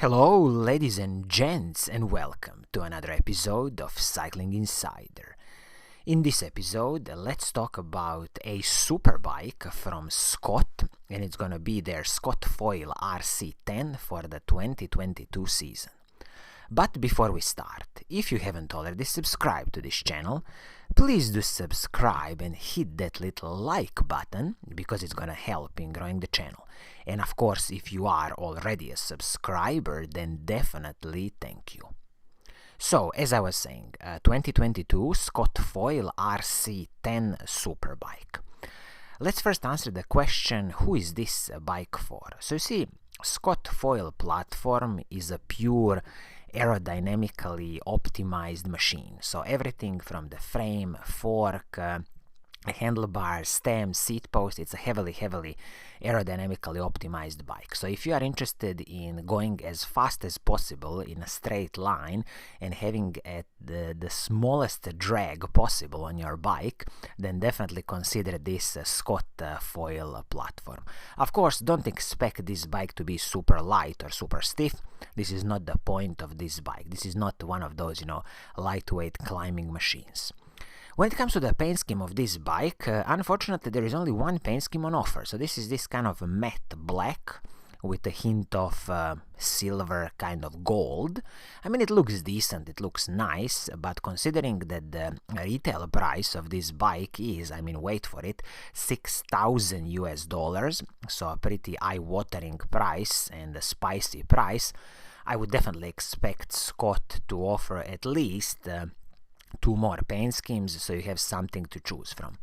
Hello, ladies and gents, and welcome to another episode of Cycling Insider. In this episode, let's talk about a superbike from Scott, and it's gonna be their Scott Foil RC10 for the 2022 season. But before we start, if you haven't already subscribed to this channel, please do subscribe and hit that little like button because it's gonna help in growing the channel. And of course, if you are already a subscriber, then definitely thank you. So, as I was saying, 2022 Scott Foil RC10 Superbike. Let's first answer the question, who is this bike for? So you see, Scott Foil platform is a pure aerodynamically optimized machine. So everything from the frame, fork, handlebars, stem, seat post, it's a heavily aerodynamically optimized bike. So if you are interested in going as fast as possible in a straight line and having the smallest drag possible on your bike, then definitely consider this Scott Foil platform. Of course, don't expect this bike to be super light or super stiff. This is not the point of this bike. This is not one of those, lightweight climbing machines. When it comes to the paint scheme of this bike, unfortunately there is only one paint scheme on offer. So this is this kind of matte black with a hint of silver, kind of gold. I mean, it looks decent, it looks nice, but considering that the retail price of this bike is, wait for it, $6,000, so a pretty eye-watering price and a spicy price, I would definitely expect Scott to offer at least two more paint schemes, so you have something to choose from.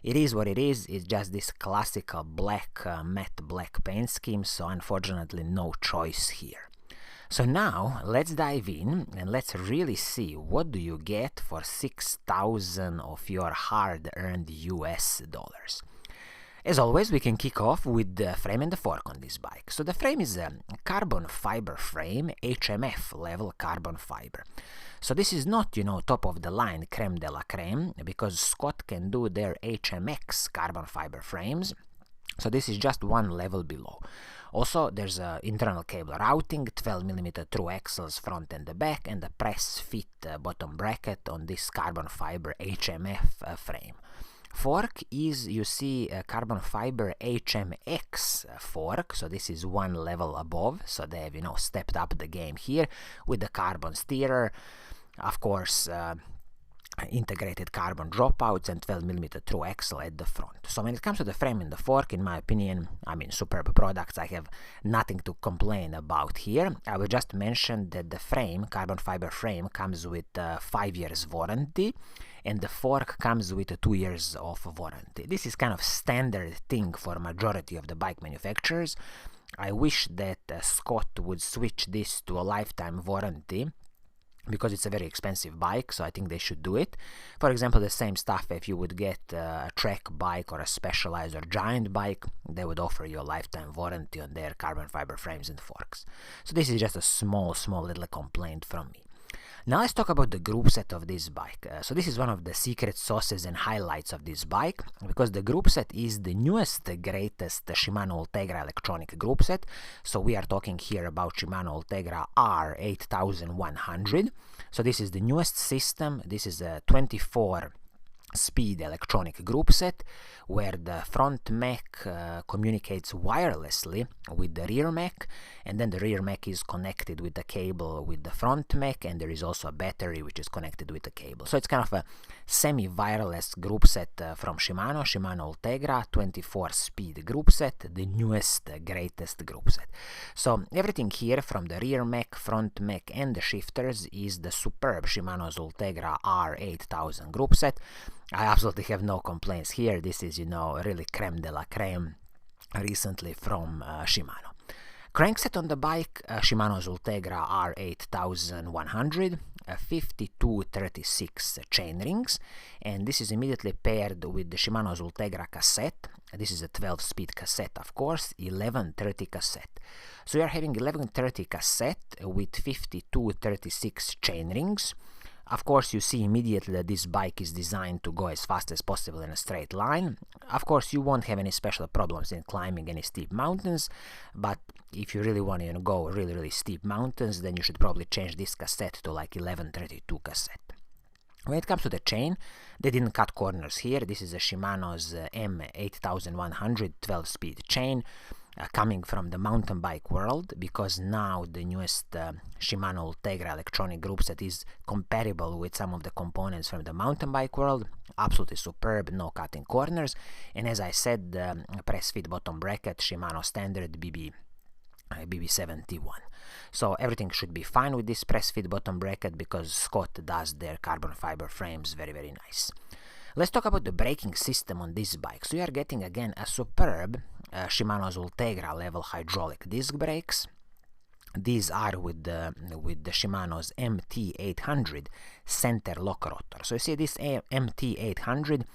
It is what it is. It's just this classical black, matte black paint scheme, so unfortunately no choice here. So now let's dive in and let's really see what do you get for $6,000 of your hard-earned US dollars. As always, we can kick off with the frame and the fork on this bike. So the frame is a carbon fiber frame, HMF level carbon fiber. So this is not, top of the line creme de la creme, because Scott can do their HMX carbon fiber frames. So this is just one level below. Also, there's an internal cable routing, 12mm through axles front and the back, and a press fit bottom bracket on this carbon fiber HMF frame. Fork is, you see, a carbon fiber HMX fork, so this is one level above, so they have, stepped up the game here with the carbon steerer, of course, integrated carbon dropouts and 12mm through axle at the front. So when it comes to the frame and the fork, in my opinion, superb products. I have nothing to complain about here. I will just mention that the frame, carbon fiber frame, comes with 5 years warranty, and the fork comes with 2 years of warranty. This is kind of standard thing for majority of the bike manufacturers. I wish that Scott would switch this to a lifetime warranty, because it's a very expensive bike, so I think they should do it. For example, the same stuff if you would get a track bike or a Specialized or Giant bike, they would offer you a lifetime warranty on their carbon fiber frames and forks. So this is just a small little complaint from me. Now let's talk about the group set of this bike. So this is one of the secret sauces and highlights of this bike, because the group set is the newest, greatest Shimano Ultegra electronic group set. So we are talking here about Shimano Ultegra R8100. So this is the newest system. This is a 24-speed electronic group set where the front mech communicates wirelessly with the rear mech, and then the rear mech is connected with the cable with the front mech, and there is also a battery which is connected with the cable. So it's kind of a semi-wireless group set from Shimano Ultegra 24-speed group set, the newest, greatest group set. So everything here from the rear mech, front mech and the shifters is the superb Shimano's Ultegra R8000 group set. I absolutely have no complaints here. This is, really creme de la creme recently from Shimano. Crankset on the bike, Shimano's Ultegra R8100, 5236 chainrings, and this is immediately paired with the Shimano's Ultegra cassette. This is a 12-speed cassette, of course, 1130 cassette. So we are having 1130 cassette with 5236 chainrings. Of course, you see immediately that this bike is designed to go as fast as possible in a straight line. Of course, you won't have any special problems in climbing any steep mountains, but if you really want to go really steep mountains, then you should probably change this cassette to like 1132 cassette. When it comes to the chain, they didn't cut corners here. This is a Shimano's M8100 12-speed chain coming from the mountain bike world, because now the newest Shimano Ultegra electronic group set is compatible with some of the components from the mountain bike world. Absolutely superb, no cutting corners. And as I said, the press fit bottom bracket, Shimano standard BB71. So everything should be fine with this press fit bottom bracket, because Scott does their carbon fiber frames very nice. Let's talk about the braking system on this bike. So you are getting again a superb Shimano's Ultegra level hydraulic disc brakes. These are with the Shimano's MT800 center lock rotor. So you see this MT800,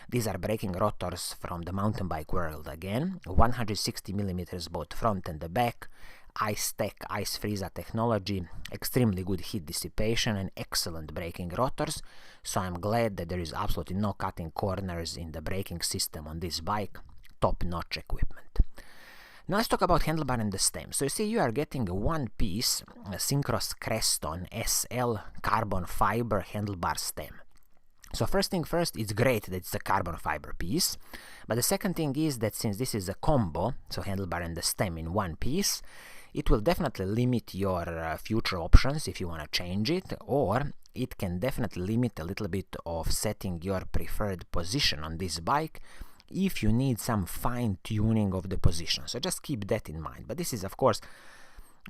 these are braking rotors from the mountain bike world again, 160 millimeters both front and the back, ice tech, ice freezer technology, extremely good heat dissipation and excellent braking rotors. So I'm glad that there is absolutely no cutting corners in the braking system on this bike. Top-notch equipment. Now let's talk about handlebar and the stem. So you see you are getting a one-piece Synchros Creston SL carbon fiber handlebar stem. So first thing first, it's great that it's a carbon fiber piece, but the second thing is that since this is a combo, so handlebar and the stem in one piece, it will definitely limit your future options if you want to change it, or it can definitely limit a little bit of setting your preferred position on this bike if you need some fine tuning of the position. So just keep that in mind. But this is of course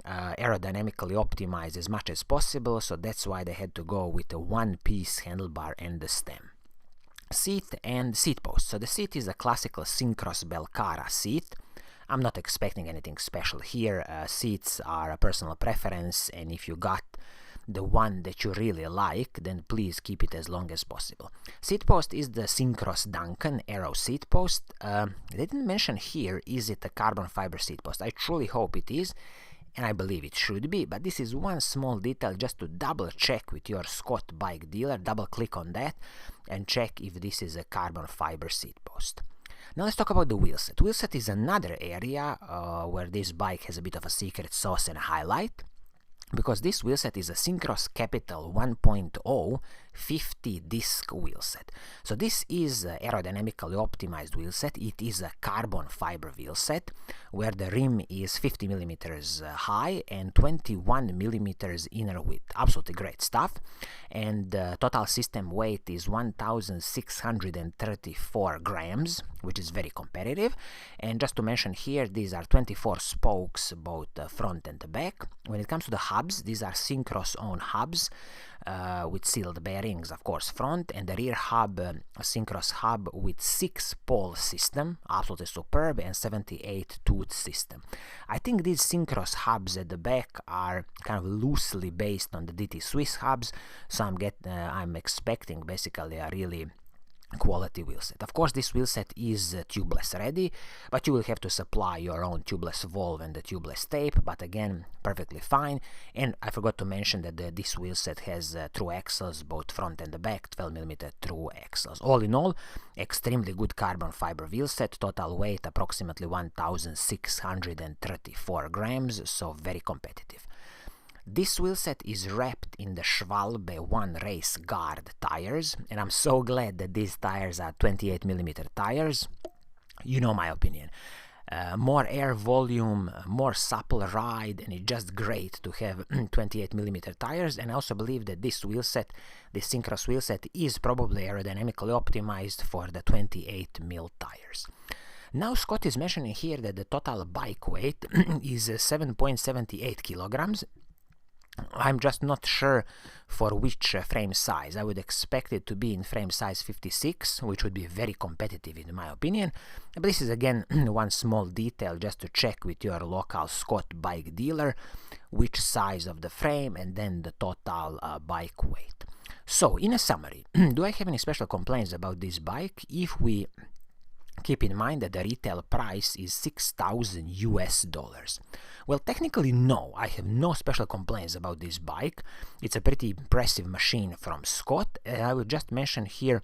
aerodynamically optimized as much as possible, so that's why they had to go with a one-piece handlebar and the stem. Seat and seat post. So the seat is a classical Synchros Belcara seat. I'm not expecting anything special here. Seats are a personal preference, and if you got the one that you really like, then please keep it as long as possible. Seat post is the Synchros Duncan aero seat post. They didn't mention here, is it a carbon fiber seat post? I truly hope it is, and I believe it should be, but this is one small detail just to double check with your Scott bike dealer. Double click on that and check if this is a carbon fiber seat post. Now let's talk about the wheelset. Wheelset is another area where this bike has a bit of a secret sauce and a highlight, because this wheelset is a Synchros Capital 1.0 50 disc wheelset. So this is aerodynamically optimized wheelset. It is a carbon fiber wheelset where the rim is 50 millimeters high and 21 millimeters inner width. Absolutely great stuff. And total system weight is 1,634 grams, which is very competitive. And just to mention here, these are 24 spokes, both front and the back. When it comes to the hubs, these are Synchros own hubs with sealed bearings, of course, front, and the rear hub, a Synchros hub with 6-pole system, absolutely superb, and 78-tooth system. I think these Synchros hubs at the back are kind of loosely based on the DT Swiss hubs, so I'm expecting basically a really quality wheelset. Of course, this wheelset is tubeless ready, but you will have to supply your own tubeless valve and the tubeless tape, but again, perfectly fine. And I forgot to mention that this wheelset has through axles, both front and the back, 12mm through axles. All in all, extremely good carbon fiber wheelset, total weight approximately 1,634 grams, so very competitive. This wheelset is wrapped in the Schwalbe One Race Guard tires, and I'm so glad that these tires are 28mm tires. You know my opinion. More air volume, more supple ride, and it's just great to have 28mm tires. And I also believe that this wheelset, this Synchros wheelset, is probably aerodynamically optimized for the 28mm tires. Now Scott is mentioning here that the total bike weight is 7.78 kilograms. I'm just not sure for which frame size. I would expect it to be in frame size 56, which would be very competitive in my opinion. But this is again one small detail just to check with your local Scott bike dealer which size of the frame and then the total bike weight. So in a summary, do I have any special complaints about this bike? If we Keep in mind that the retail price is $6,000. Well, technically no, I have no special complaints about this bike. It's a pretty impressive machine from Scott. I will just mention here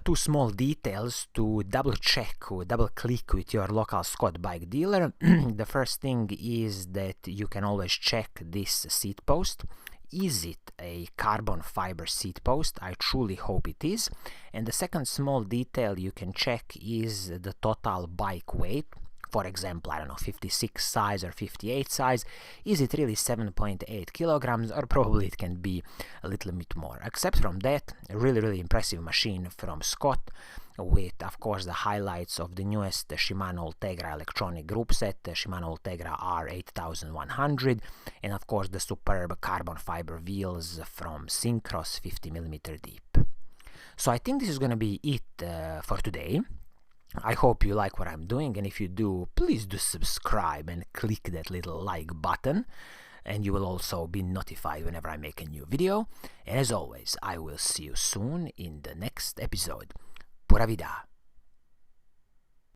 two small details to double check or double click with your local Scott bike dealer. The first thing is that you can always check this seat post. Is it a carbon fiber seat post? I truly hope it is. And the second small detail you can check is the total bike weight. For example, I don't know, 56 size or 58 size. Is it really 7.8 kilograms, or probably it can be a little bit more? Except from that, a really impressive machine from Scott, with of course the highlights of the newest Shimano Ultegra electronic group set, Shimano Ultegra R8100, and of course the superb carbon fiber wheels from Syncross 50mm deep. So I think this is gonna be it for today. I hope you like what I'm doing, and if you do, please do subscribe and click that little like button, and you will also be notified whenever I make a new video. And as always, I will see you soon in the next episode. Pura Vida.